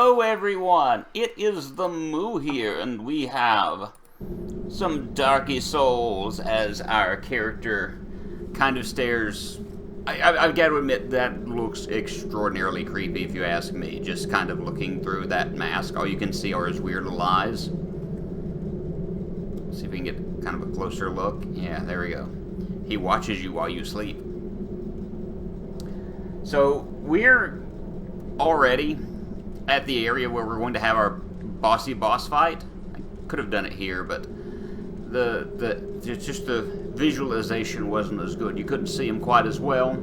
Hello everyone, it is the Moo here, and we have some Darky Souls as our character kind of stares. I've got to admit, that looks extraordinarily creepy if you ask me, just kind of looking through that mask. All you can see are his weird little eyes. See if we can get kind of a closer look. Yeah, there we go. He watches you while you sleep. So, we're already at the area where we're going to have our bossy boss fight. I could have done it here, but just the visualization wasn't as good. You couldn't see him quite as well.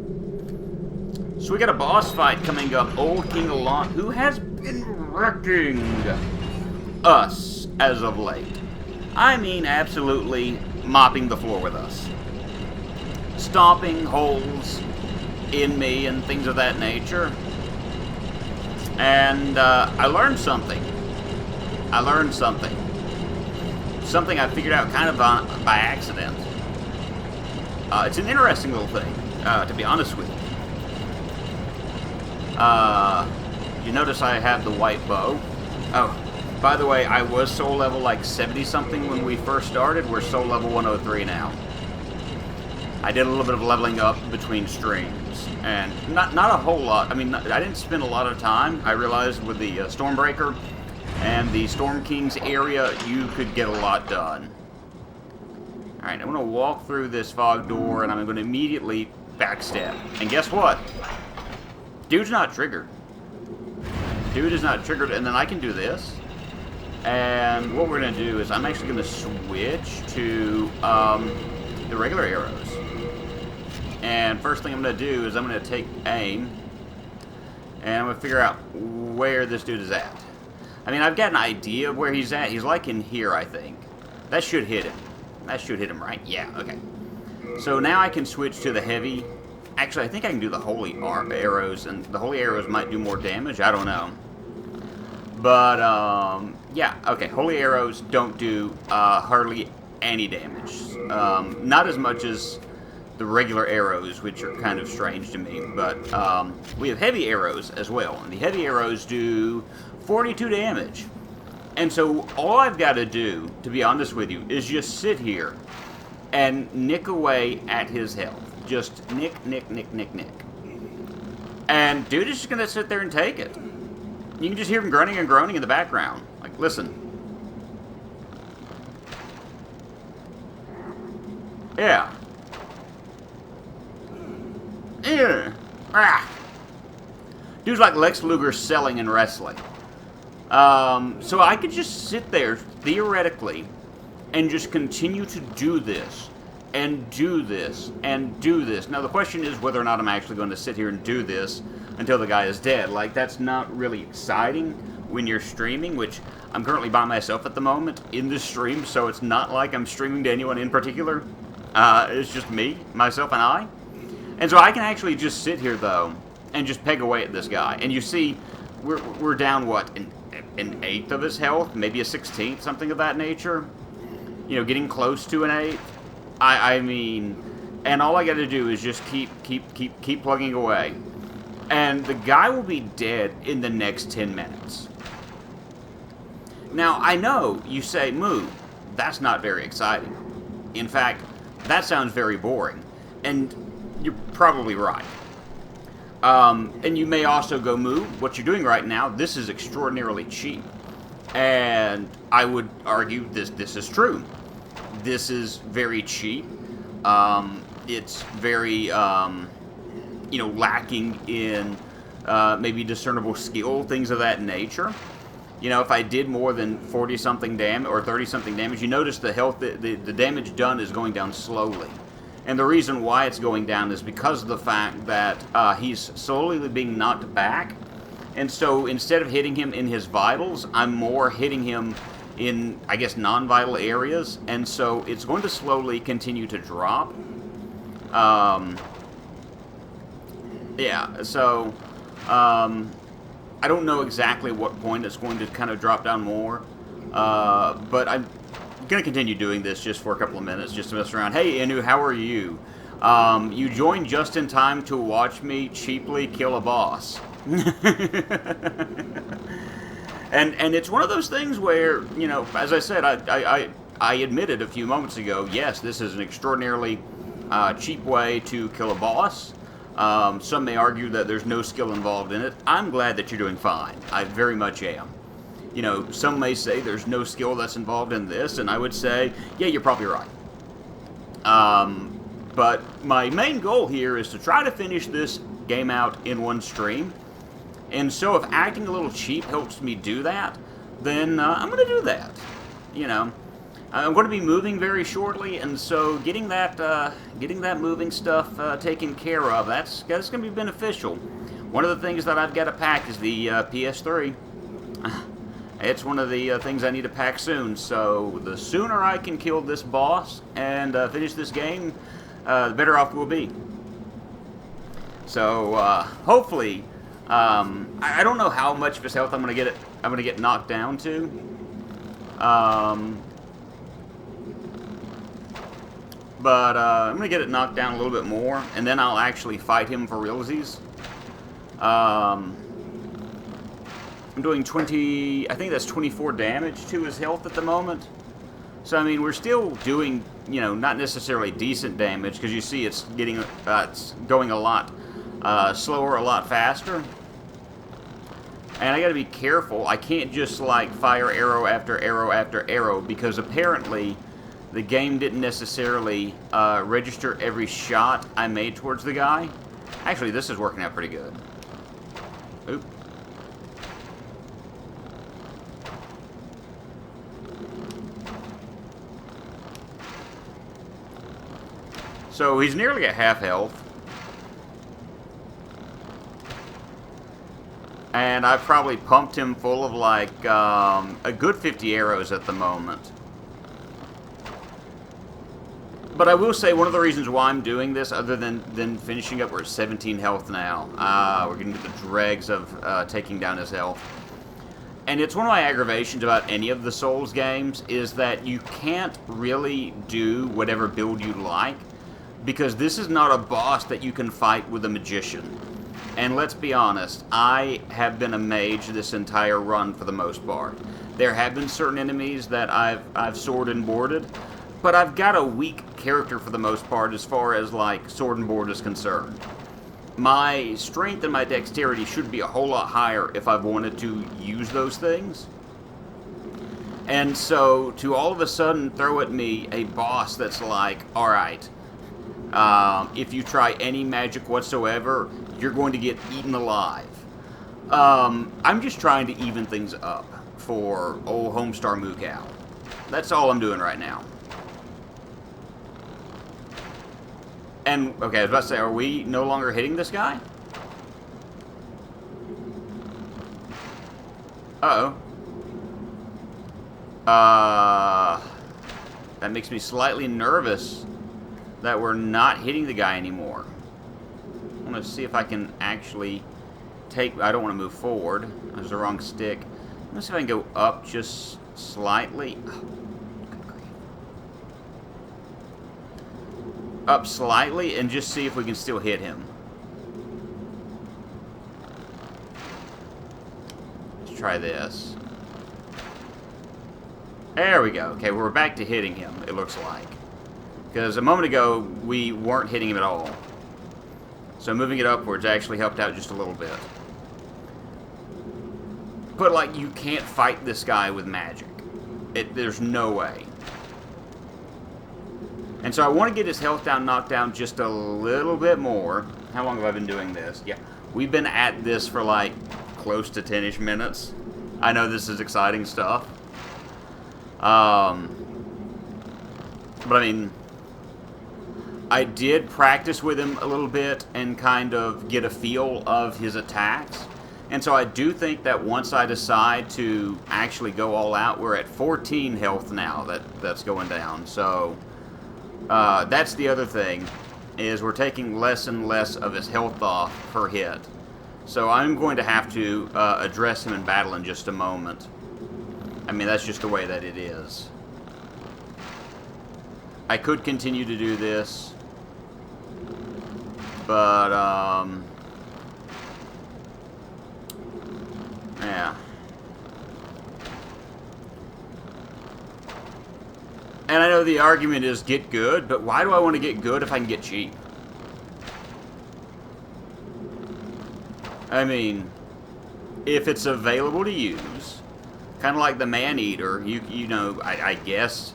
So we got a boss fight coming up. Old King Allant, who has been wrecking us as of late. I mean, absolutely mopping the floor with us. Stomping holes in me and things of that nature. And I learned something. Something I figured out kind of by accident. It's an interesting little thing, to be honest with you. You notice I have the white bow. Oh, by the way, I was soul level like 70-something when we first started. We're soul level 103 now. I did a little bit of leveling up between streams, and not a whole lot. I mean, I didn't spend a lot of time. I realized with the Stormbreaker and the Storm King's area, you could get a lot done. Alright, I'm going to walk through this fog door, and I'm going to immediately backstep. And guess what? Dude's not triggered. Dude is not triggered, and then I can do this. And what we're going to do is I'm actually going to switch to the regular arrows. And first thing I'm going to do is I'm going to take aim, and I'm going to figure out where this dude is at. I mean, I've got an idea of where he's at. He's like in here, I think. That should hit him. That should hit him, right? Yeah, okay. So now I can switch to the heavy. Actually, I think I can do the holy arrows, and the holy arrows might do more damage. I don't know. But, yeah, okay. Holy arrows don't do hardly any damage. Not as much as the regular arrows, which are kind of strange to me, but we have heavy arrows as well, and the heavy arrows do 42 damage. And so all I've got to do, to be honest with you, is just sit here and nick away at his health. Just nick. And dude is just going to sit there and take it. You can just hear him grunting and groaning in the background. Like, listen. Yeah. Dude's like Lex Luger selling and wrestling. So I could just sit there, theoretically, and just continue to do this, and do this, and do this. Now the question is whether or not I'm actually going to sit here and do this until the guy is dead. Like, that's not really exciting when you're streaming, which I'm currently by myself at the moment in this stream, so it's not like I'm streaming to anyone in particular. It's just me, myself, and I. And so I can actually just sit here, though, and just peg away at this guy. And you see, we're down, what, an eighth of his health? Maybe a 16th, something of that nature? You know, getting close to an eighth? I mean, and all I got to do is just keep plugging away. And the guy will be dead in the next 10 minutes. Now, I know you say, Moo, that's not very exciting. In fact, that sounds very boring. And you're probably right. And you may also go, Moo, what you're doing right now, this is extraordinarily cheap. And I would argue this is true. This is very cheap. It's very, lacking in maybe discernible skill, things of that nature. You know, if I did more than 40-something damage or 30-something damage, you notice the health, the damage done is going down slowly. And the reason why it's going down is because of the fact that he's slowly being knocked back. And so instead of hitting him in his vitals, I'm more hitting him in, I guess, non-vital areas. And so it's going to slowly continue to drop. Yeah, so I don't know exactly what point it's going to kind of drop down more. But I'm going to continue doing this just for a couple of minutes, just to mess around. Hey, Inu, how are you? You joined just in time to watch me cheaply kill a boss. And it's one of those things where, you know, as I said, I admitted a few moments ago, yes, this is an extraordinarily cheap way to kill a boss. Some may argue that there's no skill involved in it. I'm glad that you're doing fine. I very much am. You know, some may say there's no skill that's involved in this, and I would say, yeah, you're probably right. But my main goal here is to try to finish this game out in one stream. And so if acting a little cheap helps me do that, then I'm going to do that. You know, I'm going to be moving very shortly, and so getting that moving stuff taken care of, that's going to be beneficial. One of the things that I've got to pack is the PS3. It's one of the things I need to pack soon, so the sooner I can kill this boss and finish this game, the better off we'll be. So hopefully, I don't know how much of his health I'm going to get knocked down to. But I'm going to get it knocked down a little bit more, and then I'll actually fight him for realsies. I'm doing 20, I think that's 24 damage to his health at the moment. So, I mean, we're still doing, you know, not necessarily decent damage, because you see it's going a lot slower, a lot faster. And I gotta be careful. I can't just, like, fire arrow after arrow after arrow, because apparently the game didn't necessarily register every shot I made towards the guy. Actually, this is working out pretty good. Oop. So he's nearly at half health. And I've probably pumped him full of like a good 50 arrows at the moment. But I will say one of the reasons why I'm doing this, other than finishing up, we're at 17 health now. We're getting to the dregs of taking down his health. And it's one of my aggravations about any of the Souls games, is that you can't really do whatever build you like, because this is not a boss that you can fight with a magician. And let's be honest, I have been a mage this entire run for the most part. There have been certain enemies that I've sword and boarded, but I've got a weak character for the most part as far as like sword and board is concerned. My strength and my dexterity should be a whole lot higher if I've wanted to use those things. And so to all of a sudden throw at me a boss that's like, alright, if you try any magic whatsoever, you're going to get eaten alive. I'm just trying to even things up for old Homestar Moo Cow. That's all I'm doing right now. And, okay, I was about to say, are we no longer hitting this guy? Uh-oh. That makes me slightly nervous that we're not hitting the guy anymore. I want to see if I can actually take... I don't want to move forward. That's the wrong stick. Let's see if I can go up just slightly. Oh, good grief. Up slightly and just see if we can still hit him. Let's try this. There we go. Okay, we're back to hitting him, it looks like. Because a moment ago, we weren't hitting him at all. So moving it upwards actually helped out just a little bit. But, like, you can't fight this guy with magic. There's no way. And so I want to get his health down, knocked down just a little bit more. How long have I been doing this? Yeah, we've been at this for, like, close to 10-ish minutes. I know this is exciting stuff. But, I mean... I did practice with him a little bit and kind of get a feel of his attacks. And so I do think that once I decide to actually go all out, we're at 14 health now that's going down. So that's the other thing, is we're taking less and less of his health off per hit. So I'm going to have to address him in battle in just a moment. I mean, that's just the way that it is. I could continue to do this, but, yeah. And I know the argument is get good, but why do I want to get good if I can get cheap? I mean, if it's available to use, kind of like the Man-Eater, you know, I guess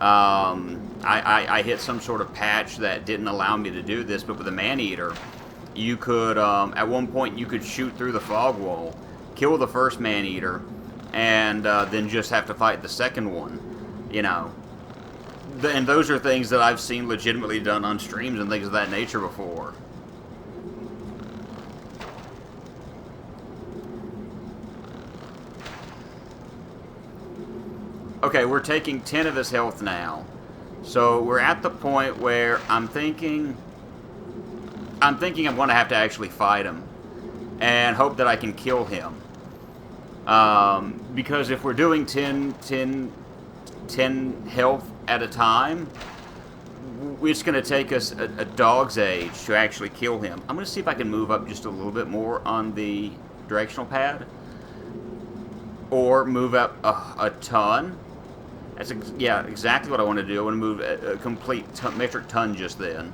I hit some sort of patch that didn't allow me to do this, but with the Man-Eater, you could, at one point, you could shoot through the fog wall, kill the first Man-Eater, and then just have to fight the second one, you know. And those are things that I've seen legitimately done on streams and things of that nature before. Okay, we're taking 10 of his health now. So we're at the point where I'm thinking I'm going to have to actually fight him and hope that I can kill him. Because if we're doing 10 health at a time, it's going to take us a dog's age to actually kill him. I'm going to see if I can move up just a little bit more on the directional pad. Or move up a ton. That's yeah, exactly what I want to do. I want to move a complete metric ton just then.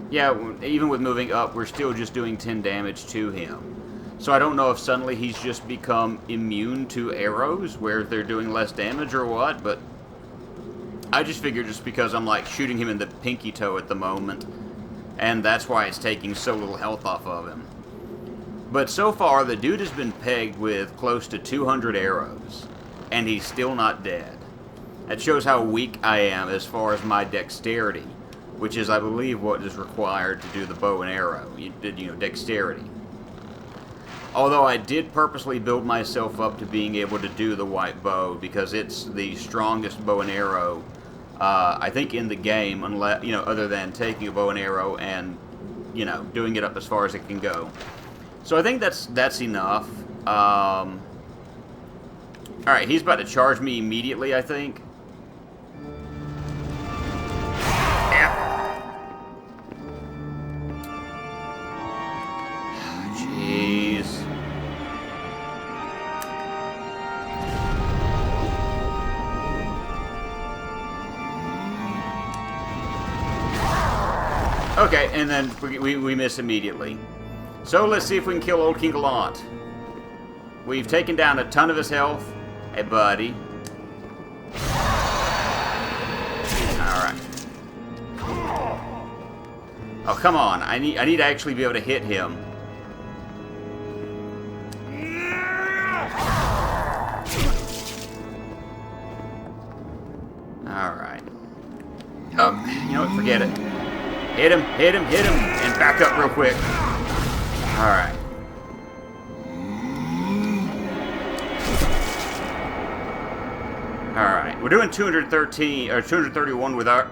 Yeah, even with moving up, we're still just doing 10 damage to him. So I don't know if suddenly he's just become immune to arrows, where they're doing less damage or what, but I just figured just because I'm like shooting him in the pinky toe at the moment, and that's why it's taking so little health off of him. But so far, the dude has been pegged with close to 200 arrows, and he's still not dead. That shows how weak I am as far as my dexterity, which is, I believe, what is required to do the bow and arrow. You know, dexterity. Although I did purposely build myself up to being able to do the white bow, because it's the strongest bow and arrow, I think, in the game, unless, you know, other than taking a bow and arrow and, you know, doing it up as far as it can go. So I think that's enough. Alright, he's about to charge me immediately, I think. Jeez. Okay, and then we miss immediately. So let's see if we can kill old King Gallant. We've taken down a ton of his health. Hey, buddy. Alright. Oh, come on. I need to actually be able to hit him. Alright. Oh, you know what? Forget it. Hit him, and back up real quick. Alright. Alright, we're doing 213, or 231 with our...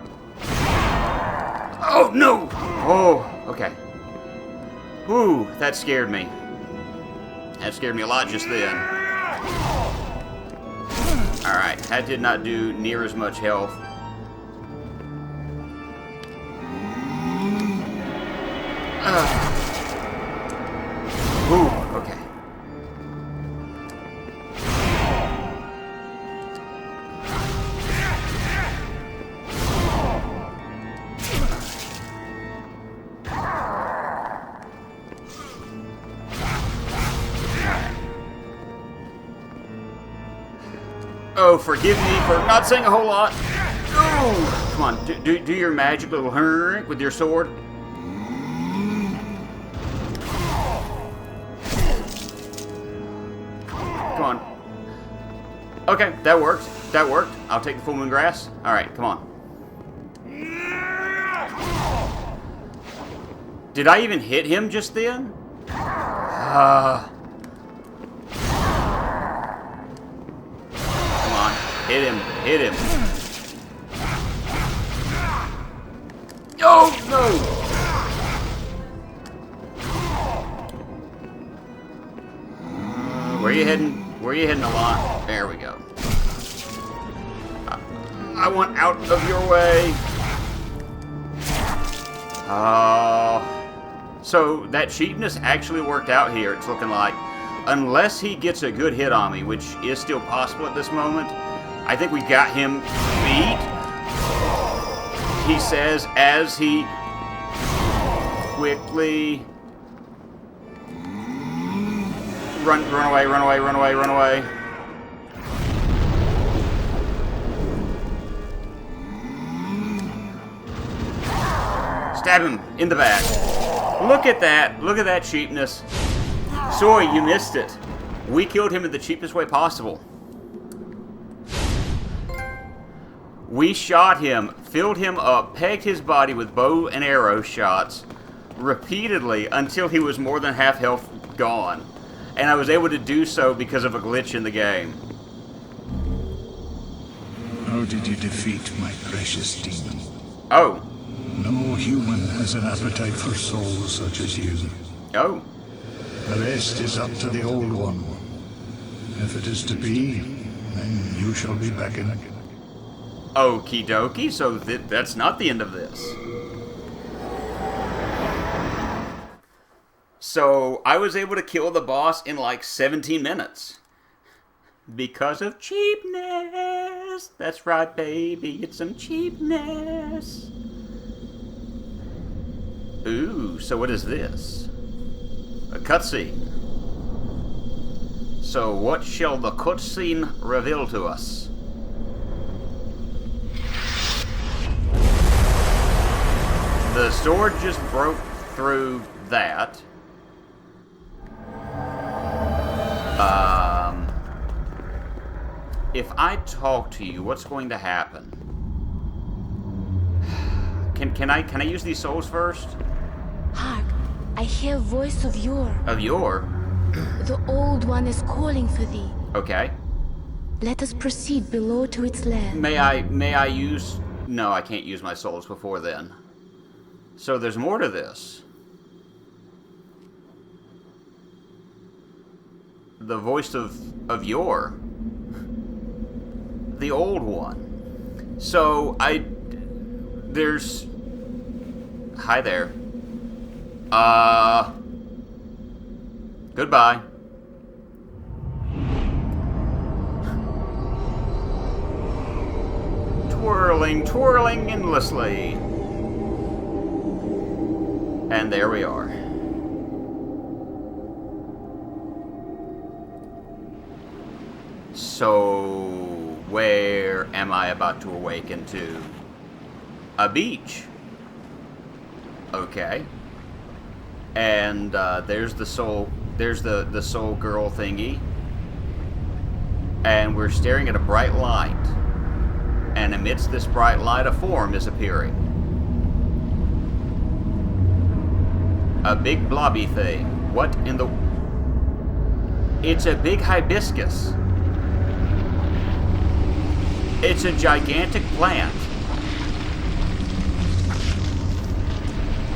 Oh, no! Oh, okay. Whew, that scared me. That scared me a lot just then. Alright, that did not do near as much health. Ooh, okay. Oh, forgive me for not saying a whole lot. Oh, come on, do your magic little hurr with your sword. Come on. Okay, that worked. That worked. I'll take the full moon grass. All right, come on. Did I even hit him just then? Come on, hit him, hit him. Oh no! Where are you heading? Where are you heading, Alon? There we go. I want out of your way. So that cheapness actually worked out here, it's looking like. Unless he gets a good hit on me, which is still possible at this moment. I think we got him beat. he says as he quickly run away, run away, run away, run away. Stab him in the back. Look at that. Look at that cheapness. Sorry, you missed it. We killed him in the cheapest way possible. We shot him, filled him up, pegged his body with bow and arrow shots repeatedly until he was more than half health gone. And I was able to do so because of a glitch in the game. How did you defeat my precious demon? Oh. No human has an appetite for souls such as you. Oh. The rest is up to the Old One. If it is to be, then you shall be beckoned. Okie dokie, so that's not the end of this. So, I was able to kill the boss in like 17 minutes. Because of cheapness. That's right, baby, it's some cheapness. Ooh, so what is this? A cutscene. So, what shall the cutscene reveal to us? The sword just broke through that. If I talk to you, what's going to happen? Can I use these souls first? Hark, I hear voice of yore. Of yore? The Old One is calling for thee. Okay. Let us proceed below to its lair. May I use... No, I can't use my souls before then. So there's more to this. The voice of yore. The Old One. So, there's... Hi there. Goodbye. Twirling, twirling endlessly. And there we are. So, where am I about to awaken to? A beach. Okay. And there's the soul. There's the soul girl thingy. And we're staring at a bright light. And amidst this bright light, a form is appearing. A big blobby thing. What in the... It's a big hibiscus. It's a gigantic plant.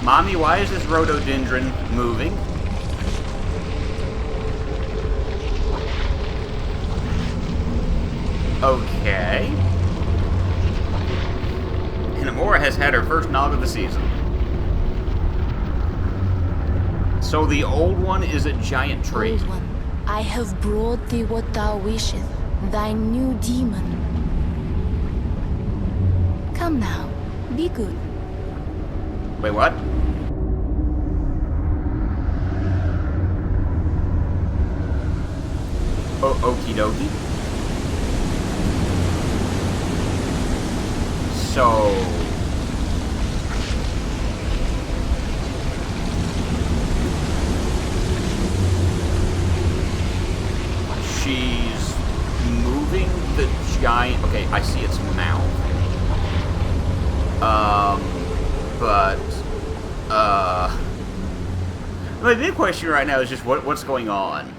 Mommy, why is this rhododendron moving? Okay. Hinamura has had her first nog of the season. So the Old One is a giant tree. Old One, I have brought thee what thou wishest, thy new demon. Come now, be good. Wait, what? Okie dokie. So... she's moving the giant... Okay, I see its mouth. My big question right now is just what's going on?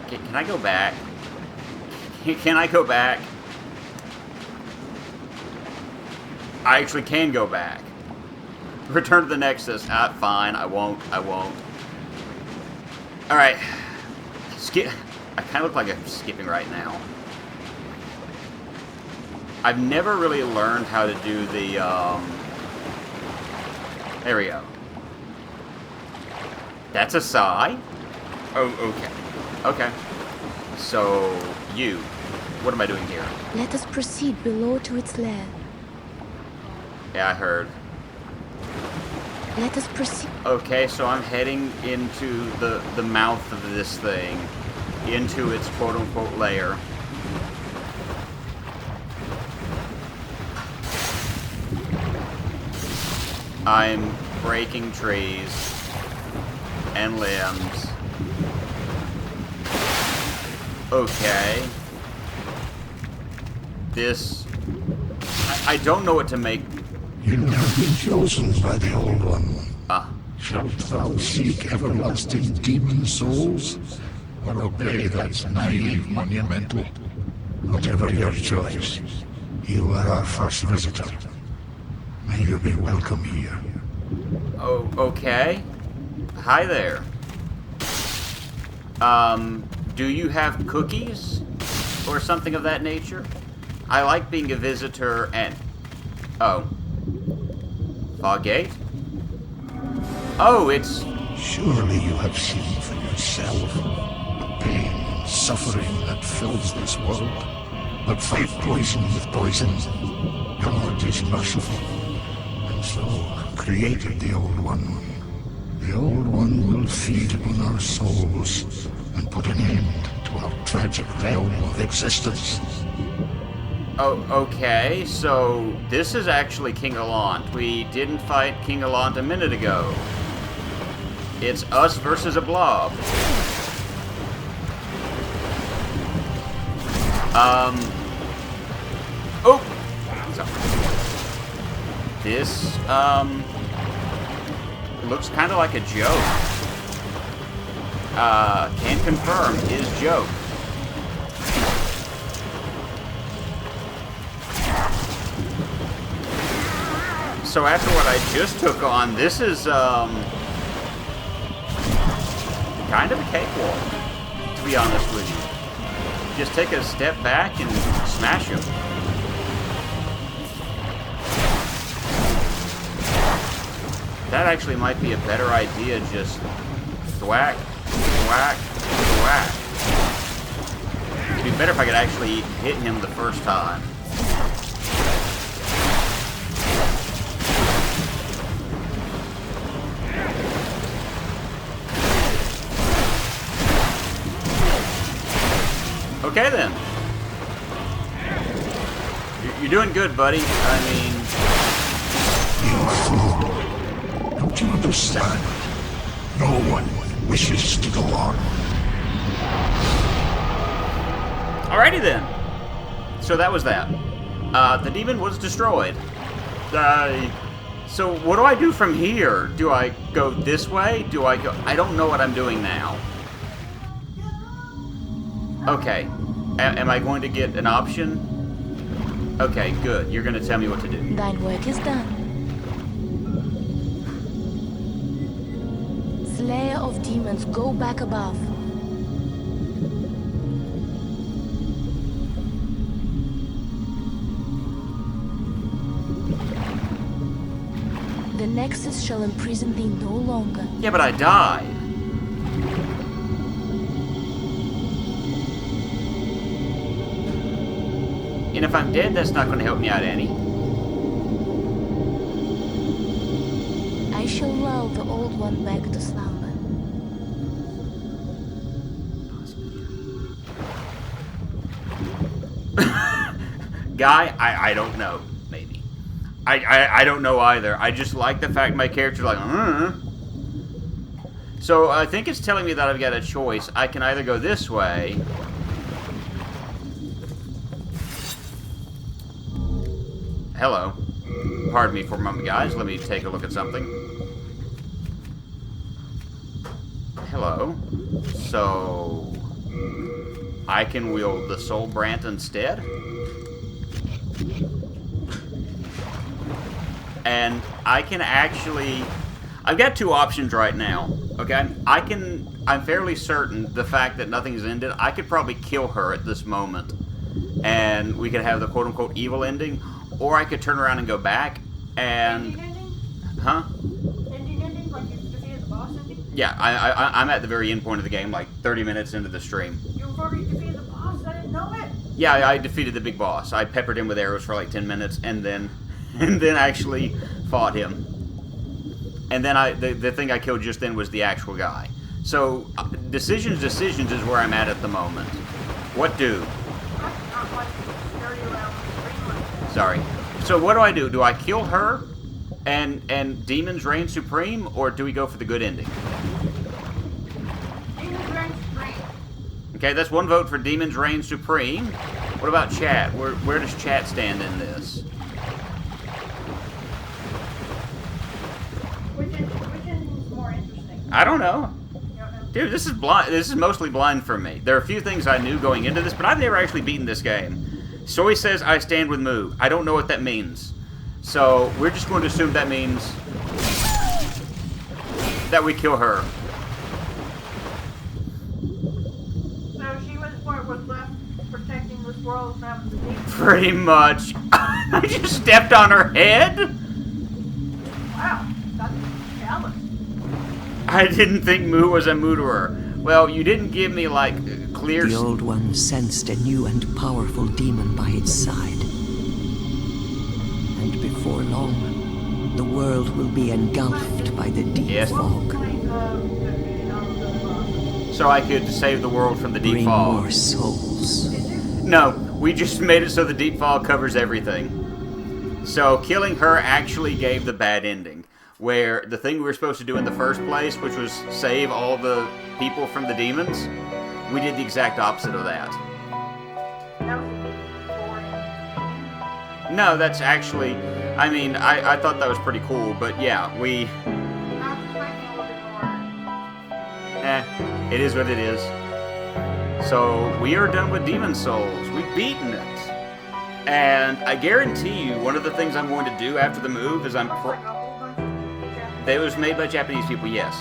Okay, can I go back? Can I go back? I actually can go back. Return to the Nexus. Fine, I won't. Alright. Skip. I kind of look like I'm skipping right now. I've never really learned how to do the, There we go. That's a sigh? Oh, okay. Okay. So, you. What am I doing here? Let us proceed below to its lair. Yeah, I heard. Let us proceed. Okay, so I'm heading into the mouth of this thing, into its quote-unquote lair. I'm breaking trees and limbs. Okay. This... I don't know what to make. You have been chosen by the Old One. Ah. Shalt thou seek everlasting demon souls, or obey that naive monumental? Whatever your choice, you are our first visitor. May you be welcome here. Oh, okay. Hi there. Do you have cookies? Or something of that nature? I like being a visitor and... Oh. Foggate? Oh, it's... Surely you have seen for yourself the pain and suffering that fills this world. But fight poison with poison. God is merciful, and so created the Old One. The Old One will feed upon our souls and put an end to our tragic realm of existence. Oh, okay, so this is actually King Allant. We didn't fight King Allant a minute ago. It's us versus a blob. Oh! So, this, looks kind of like a joke. Can confirm, is joke. So after what I just took on, this is, kind of a cakewalk, to be honest with you. Just take a step back and smash him. That actually might be a better idea, just thwack, thwack, thwack. It'd be better if I could actually hit him the first time. Okay then. You're doing good, buddy. I mean... You fool. Don't you understand? No one wishes to go on. Alrighty then. So that was that. The demon was destroyed. So what do I do from here? Do I go this way? Do I go... I don't know what I'm doing now. Okay. Am I going to get an option? Okay, good. You're going to tell me what to do. Thine work is done. Slayer of demons, go back above. The Nexus shall imprison thee no longer. Yeah, but I died. And if I'm dead, that's not going to help me out any. I shall lull the Old One back to slumber. Guy, I don't know. Maybe. I don't know either. I just like the fact my character's like, So I think it's telling me that I've got a choice. I can either go this way. Hello. Pardon me for a moment, guys. Let me take a look at something. Hello. So... I can wield the Soul Brand instead? And I can actually... I've got two options right now, okay? I'm fairly certain the fact that nothing's ended, I could probably kill her at this moment. And we could have the quote-unquote evil ending. Or I could turn around and go back and... Huh? Ending? Like you defeated the boss ending? Yeah, I'm at the very end point of the game, like 30 minutes into the stream. You've already defeated the boss? I didn't know it! Yeah, I defeated the big boss. I peppered him with arrows for like 10 minutes, and then actually fought him. And then the thing I killed just then was the actual guy. So decisions is where I'm at the moment. What do? Sorry. So what do? Do I kill her, and demons reign supreme, or do we go for the good ending? Demons reign supreme. Okay, that's one vote for demons reign supreme. What about chat? Where does chat stand in this? Which is more interesting? I don't know. You don't know? Dude, this is blind. This is mostly blind for me. There are a few things I knew going into this, but I've never actually beaten this game. Soy says I stand with Moo. I don't know what that means. So we're just going to assume that means that we kill her. So she was what was left protecting this world from the demons. Pretty much. I just stepped on her head? Wow, that's jealous. I didn't think Moo was a Mooterer. Well, you didn't give me, like, clear... The Old One sensed a new and powerful demon by its side. And before long, the world will be engulfed by the deep Yes. fog. So I could save the world from the deep Bring fog. more souls. No, we just made it so the deep fog covers everything. So killing her actually gave the bad ending, where the thing we were supposed to do in the first place, which was save all the people from the demons, we did the exact opposite of that. That was boring. No, that's actually, I mean, I thought that was pretty cool, but yeah, I was expecting a little bit more. it is what it is. So, we are done with Demon Souls. We've beaten it. And I guarantee you, one of the things I'm going to do after the move is Like a whole bunch of Japanese. It was made by Japanese people, yes.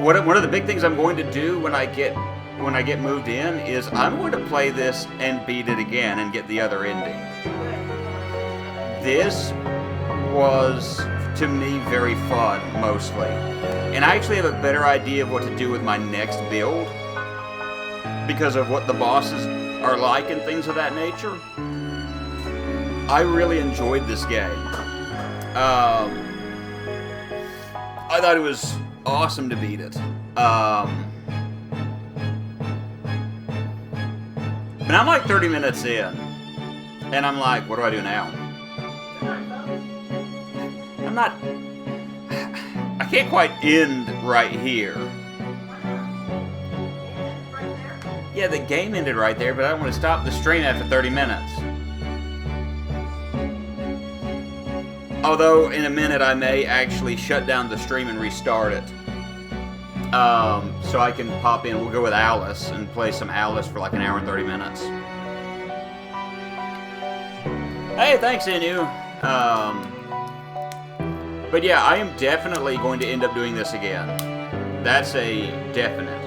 One of the big things I'm going to do when I get moved in is I'm going to play this and beat it again and get the other ending. This was, to me, very fun, mostly. And I actually have a better idea of what to do with my next build because of what the bosses are like and things of that nature. I really enjoyed this game. I thought it was awesome to beat it. But I'm like 30 minutes in, and I'm like, what do I do now? I'm not... I can't quite end right here. Right there. Yeah, the game ended right there, but I don't want to stop the stream after 30 minutes. Although, in a minute, I may actually shut down the stream and restart it. So I can pop in. We'll go with Alice and play some Alice for like an hour and 30 minutes. Hey, thanks, Inu. But yeah, I am definitely going to end up doing this again. That's a definite.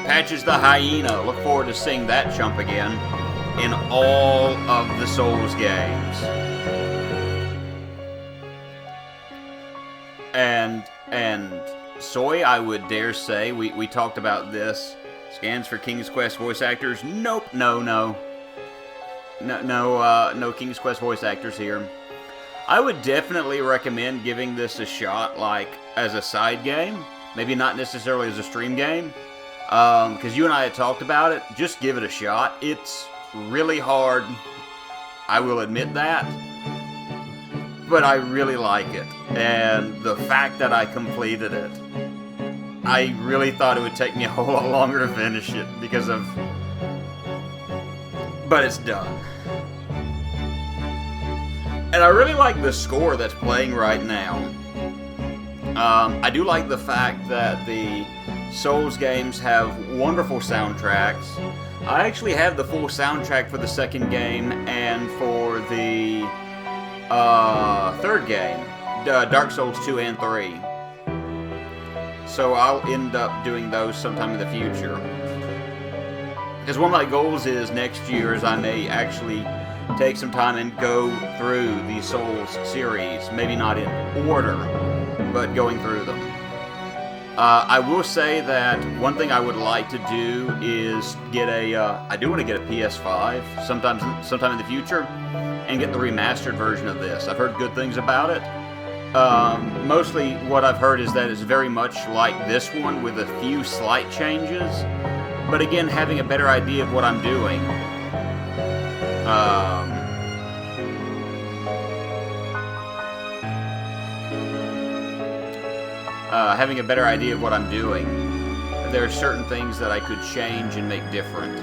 Patches the Hyena. Look forward to seeing that chump again in all of the Souls games. And Soy, I would dare say, we talked about this. Scans for King's Quest voice actors. Nope, no King's Quest voice actors here. I would definitely recommend giving this a shot, like, as a side game. Maybe not necessarily as a stream game. Because you and I had talked about it. Just give it a shot. It's really hard. I will admit that. But I really like it. And the fact that I completed it, I really thought it would take me a whole lot longer to finish it because of... But it's done. And I really like the score that's playing right now. I do like the fact that the Souls games have wonderful soundtracks. I actually have the full soundtrack for the second game and for the third game, Dark Souls 2 and 3. So I'll end up doing those sometime in the future. Because one of my goals is next year is I may actually take some time and go through the Souls series. Maybe not in order, but going through them. I will say that one thing I would like to do is get a. I do want to get a PS5 sometime in the future, and get the remastered version of this. I've heard good things about it. Mostly, what I've heard is that it's very much like this one with a few slight changes, but again, having a better idea of what I'm doing. Having a better idea of what I'm doing, there are certain things that I could change and make different.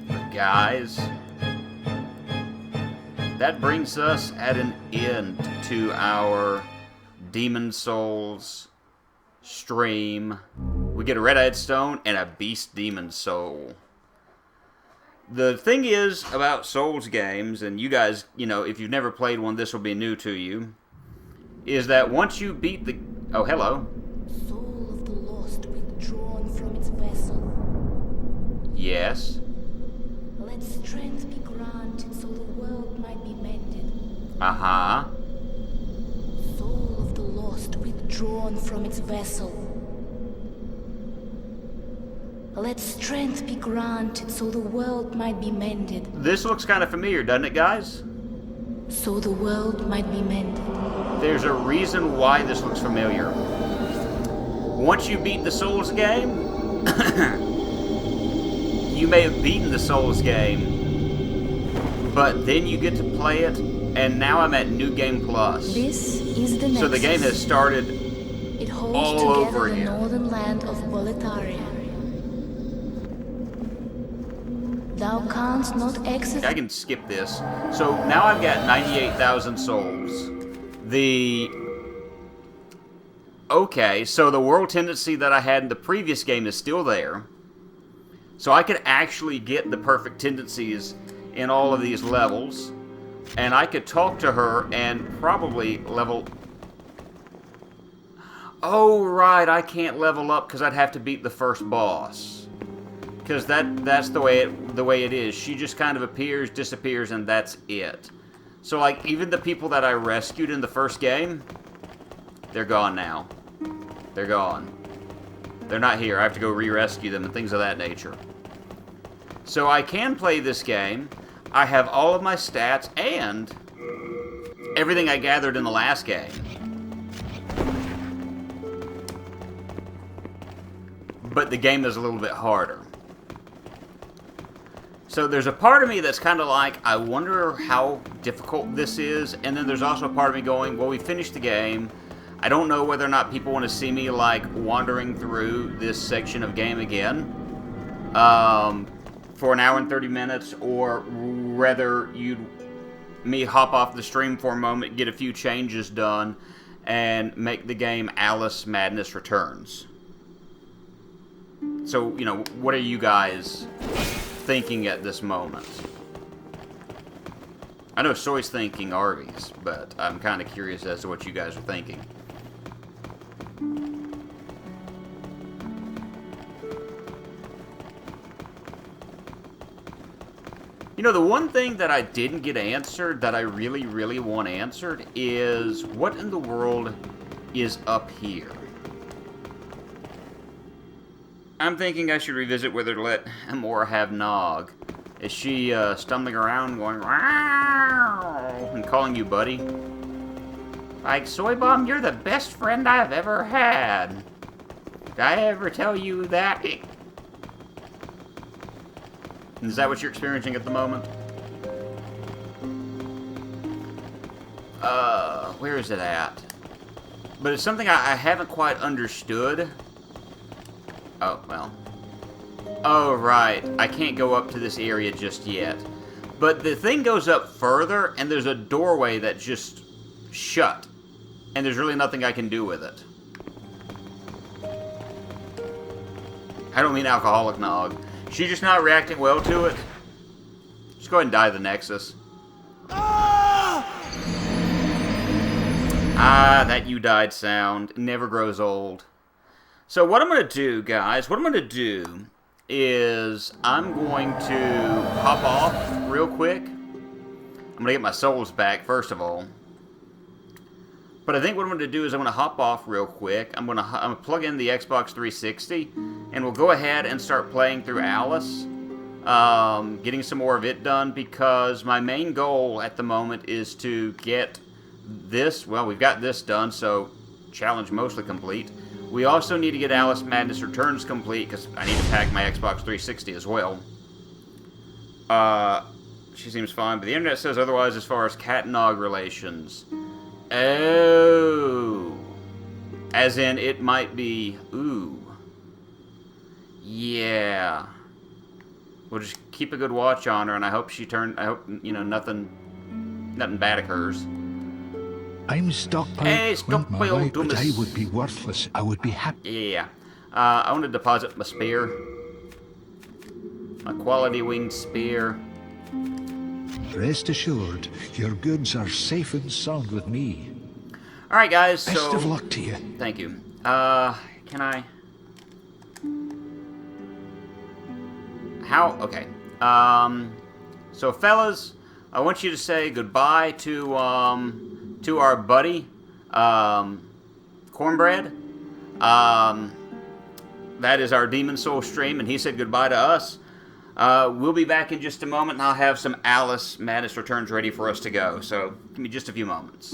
But guys, that brings us at an end to our Demon Souls stream. We get a Red-Eyed Stone and a Beast Demon Soul. The thing is about Souls games, and you guys, you know, if you've never played one, this will be new to you, is that once you beat the... Oh, hello. Soul of the lost withdrawn from its vessel. Yes. Let strength be granted so the world might be mended. Uh-huh. Soul of the lost withdrawn from its vessel. Let strength be granted so the world might be mended. This looks kind of familiar, doesn't it, guys? So the world might be mended. There's a reason why this looks familiar. Once you beat the Souls game, you may have beaten the Souls game, but then you get to play it, and now I'm at New Game Plus. This is the Nexus. So the game has started It holds all together over the again. northern land of Boletaria. Thou canst not access... I can skip this. So now I've got 98,000 souls. Okay, so the world tendency that I had in the previous game is still there. So I could actually get the perfect tendencies in all of these levels. And I could talk to her and probably level... Oh, right, I can't level up because I'd have to beat the first boss. Because that's the way it is. She just kind of appears, disappears, and that's it. So, like, even the people that I rescued in the first game, they're gone now. They're gone. They're not here. I have to go re-rescue them and things of that nature. So I can play this game. I have all of my stats and everything I gathered in the last game. But the game is a little bit harder. So there's a part of me that's kind of like, I wonder how difficult this is, and then there's also a part of me going, well, we finished the game. I don't know whether or not people want to see me, like, wandering through this section of game again for an hour and 30 minutes, or whether you'd me hop off the stream for a moment, get a few changes done, and make the game Alice Madness Returns. So, you know, what are you guys thinking at this moment? I know Soy's thinking Arby's, but I'm kind of curious as to what you guys are thinking. You know, the one thing that I didn't get answered that I really, really want answered is what in the world is up here? I'm thinking I should revisit whether to let Amora have Nog. Is she stumbling around going "Wow" and calling you buddy? Like, Soy Bomb, you're the best friend I've ever had. Did I ever tell you that? Is that what you're experiencing at the moment? Where is it at? But it's something I haven't quite understood. Oh, well. Oh, right. I can't go up to this area just yet. But the thing goes up further, and there's a doorway that's just shut. And there's really nothing I can do with it. I don't mean alcoholic Nog. She's just not reacting well to it. Just go ahead and die the Nexus. Ah, that you died sound never grows old. So what I'm going to do, guys, what I'm going to do is I'm going to hop off real quick. I'm going to get my souls back, first of all. But I think what I'm going to do is I'm going to hop off real quick. I'm going to plug in the Xbox 360, and we'll go ahead and start playing through Alice, getting some more of it done, because my main goal at the moment is to get this. Well, we've got this done, so challenge mostly complete. We also need to get Alice Madness Returns complete, because I need to pack my Xbox 360 as well. She seems fine, but the internet says otherwise as far as cat and dog relations. Oh. As in, it might be, ooh. Yeah. We'll just keep a good watch on her, and I hope nothing bad occurs. I'm stockpiled. Hey, Went my way, but Thomas. I would be worthless. I would be happy. Yeah. I want to deposit my spear. My quality winged spear. Rest assured, your goods are safe and sound with me. Alright, guys, Best so... of luck to you. Thank you. Can I... How? Okay. So, fellas, I want you to say goodbye to our buddy, Cornbread. That is our Demon Soul stream, and he said goodbye to us. We'll be back in just a moment, and I'll have some Alice Madness Returns ready for us to go. So, give me just a few moments.